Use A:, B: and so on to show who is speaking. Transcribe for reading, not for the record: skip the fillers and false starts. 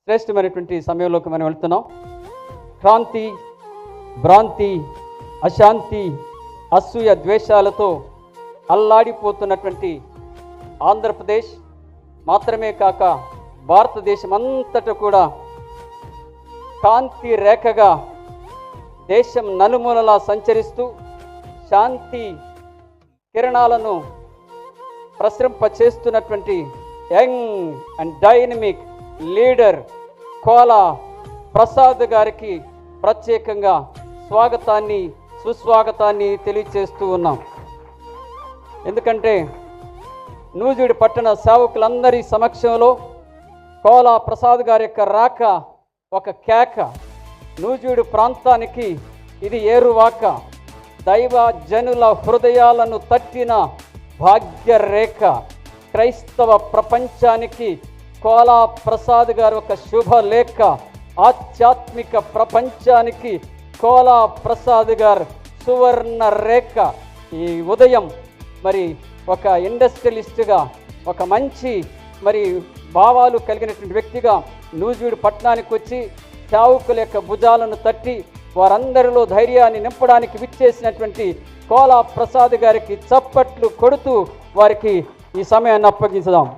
A: శ్రేష్టమైనటువంటి సమయంలోకి మనం వెళ్తున్నాం. క్రాంతి, భ్రాంతి, అశాంతి, అసూయ, ద్వేషాలతో అల్లాడిపోతున్నటువంటి ఆంధ్రప్రదేశ్ మాత్రమే కాక భారతదేశం అంతటా కూడా కాంతి రేఖగా దేశం నలుమూలలా సంచరిస్తూ శాంతి కిరణాలను ప్రసరింపచేస్తున్నటువంటి young and dynamic leader Kola Prasad గారికి ప్రత్యేకంగా స్వాగతాన్ని, సుస్వాగతాన్ని తెలియచేస్తూ ఉన్నాం. ఎందుకంటే నూజివీడు పట్టణ సేవకులందరి సమక్షంలో కోలా ప్రసాద్ గారి యొక్క రాక ఒక కేక. నూజివీడు ప్రాంతానికి ఇది ఏరువాక. దైవ జనుల హృదయాలను తట్టిన భాగ్యరేఖ. క్రైస్తవ ప్రపంచానికి కోలా ప్రసాద్ గారు ఒక శుభలేఖ. ఆధ్యాత్మిక ప్రపంచానికి కోలా ప్రసాద్ గారు సువర్ణ రేఖ. ఈ ఉదయం మరి ఒక ఇండస్ట్రియలిస్ట్గా, ఒక మంచి మరి భావాలు కలిగినటువంటి వ్యక్తిగా నూజివీడు పట్టణానికి వచ్చి సేవకుల యొక్క భుజాలను తట్టి వారందరిలో ధైర్యాన్ని నింపడానికి విచ్చేసినటువంటి కోలా ప్రసాద్ గారికి చప్పట్లు కొడుతూ వారికి ఈ సమయాన్ని అప్పగించుదాం.